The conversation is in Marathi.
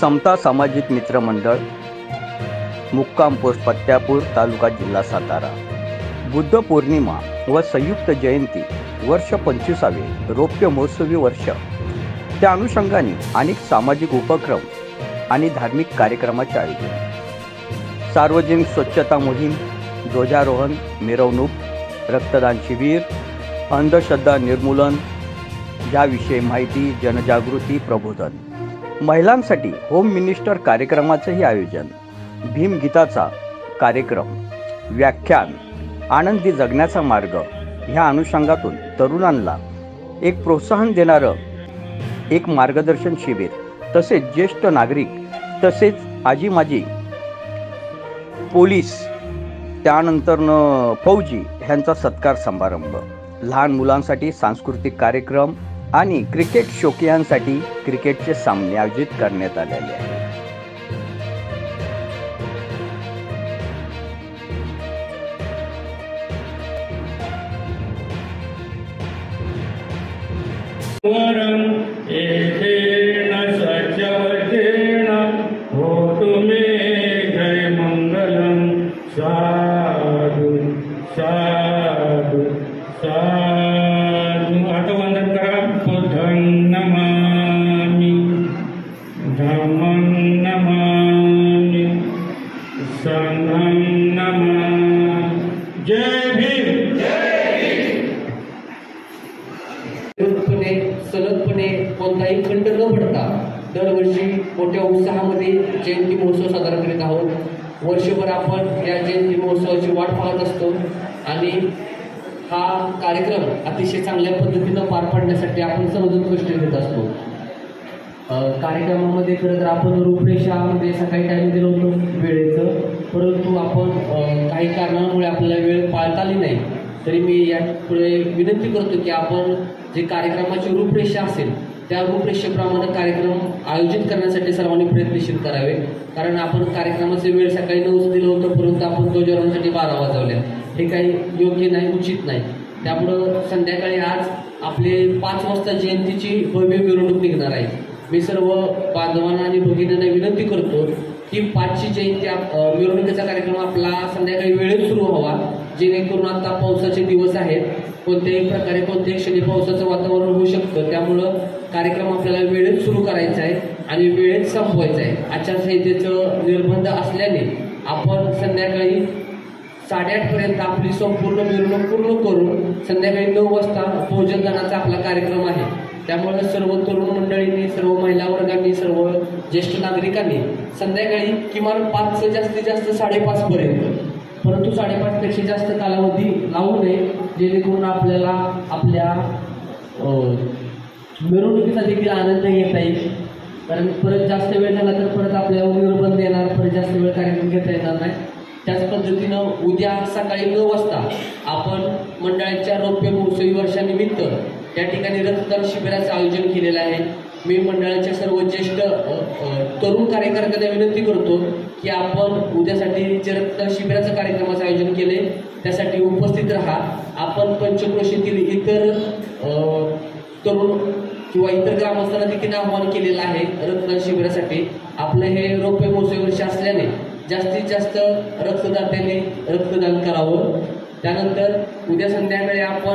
समता सामाजिक मित्र मंडळ, मुक्काम पोस्ट पत्त्यापूर, तालुका जिल्हा सातारा। बुद्ध पौर्णिमा व संयुक्त जयंती वर्ष 25वे रौप्य महोत्सवी वर्ष, त्या अनुषंगाने अनेक सामाजिक उपक्रम आणि धार्मिक कार्यक्रमाचे आयोजन। सार्वजनिक स्वच्छता मोहीम, ध्वजारोहण, मिरवणूक, रक्तदान शिबिर, अंधश्रद्धा निर्मूलन याविषयी माहिती, जनजागृती, प्रबोधन। महिलांसाठी होम मिनिस्टर कार्यक्रमाचेही आयोजन, भीमगीताचा कार्यक्रम, व्याख्यान, आनंदी जगण्याचा मार्ग ह्या अनुषंगातून तरुणांना एक प्रोत्साहन देणारं एक मार्गदर्शन शिबिर, तसेच ज्येष्ठ नागरिक तसेच आजी माजी पोलीस, त्यानंतर फौजी ह्यांचा सत्कार समारंभ, लहान मुलांसाठी सांस्कृतिक कार्यक्रम आणि क्रिकेट शौकीयांसाठी क्रिकेटचे सामने आयोजित करण्यात आलेले आहेत। सलगपणे कोणताही खंड न पडता दरवर्षी मोठ्या उत्साहामध्ये जयंती महोत्सव साजरा करीत आहोत। वर्षभर आपण या जयंती महोत्सवाची वाट पाहत असतो आणि हा कार्यक्रम अतिशय चांगल्या पद्धतीनं पार पाडण्यासाठी आपण सर्वजण कष्ट घेत असतो। कार्यक्रमामध्ये खरं तर आपण रूपरेषामध्ये सकाळी टाईम दिलं होतं वेळेचं, परंतु आपण काही कारणांमुळे आपल्याला वेळ पाळता आली नाही। तरी मी यापुढे विनंती करतो की आपण जे कार्यक्रमाची रूपरेषा असेल त्या रूपरेषेप्रमाणे कार्यक्रम आयोजित करण्यासाठी सर्वांनी प्रयत्नशील करावे, कारण आपण कार्यक्रमाचे वेळ सकाळी 9 दिलं होतं, परंतु आपण ध्वजारोहणासाठी 12 वाजवल्या। हे काही योग्य नाही, उचित नाही। त्यामुळं संध्याकाळी आज आपले 5 वाजता जयंतीची भव्य मिरवणूक निघणार आहे। मी सर्व बांधवांना आणि भगिनींना विनंती करतो की 5ची जयंती मिरवणुकीचा कार्यक्रम आपला संध्याकाळी वेळेत सुरू व्हावा, जेणेकरून आता पावसाचे दिवस आहेत, कोणत्याही प्रकारे कोणत्याही क्षणी पावसाचं वातावरण होऊ शकतं। त्यामुळं कार्यक्रम आपल्याला वेळेत सुरू करायचा आहे आणि वेळेत संपवायचा आहे। आचारसंहितेचं निर्बंध असल्याने आपण संध्याकाळी 8:30 पर्यंत आपली संपूर्ण मिरवणूक पूर्ण करून संध्याकाळी 9 वाजता भोजनदानाचा आपला कार्यक्रम आहे। त्यामुळे सर्व तरुण मंडळींनी, सर्व महिला वर्गांनी, सर्व ज्येष्ठ नागरिकांनी संध्याकाळी किमान 5 जास्तीत जास्त 5:30 पर्यंत, परंतु 5:30 पेक्षा जास्त कालावधी लावू नये, जेणेकरून आपल्याला आपल्या मिरवणुकीचा देखील आनंद घेता येईल। कारण परत जास्त वेळ झाला तर परत आपल्याला निर्बंध येणार, परत जास्त वेळ कार्यक्रम घेता येणार नाही। त्याच पद्धतीनं उद्या सकाळी 9 वाजता आपण मंडळाच्या रौप्य महोत्सवी वर्षानिमित्त या ठिकाणी रक्तदान शिबिराचं आयोजन केलेलं आहे। मी मंडळाच्या सर्व ज्येष्ठ तरुण कार्यकर्त्यांना विनंती करतो की आपण उद्यासाठी जे रक्तदान शिबिराचं कार्यक्रमाचं आयोजन केले त्यासाठी उपस्थित राहा। आपण पंचक्रोशीतील इतर तरुण किंवा इतर ग्रामस्थांना देखील आवाहन केलेलं आहे रक्तदान शिबिरासाठी। आपलं हे रौप्य महोत्सवी वर्ष असल्याने जास्तीत जास्त रक्तदात्यांनी रक्तदान करावं। त्यानंतर उद्या संध्याकाळी आपण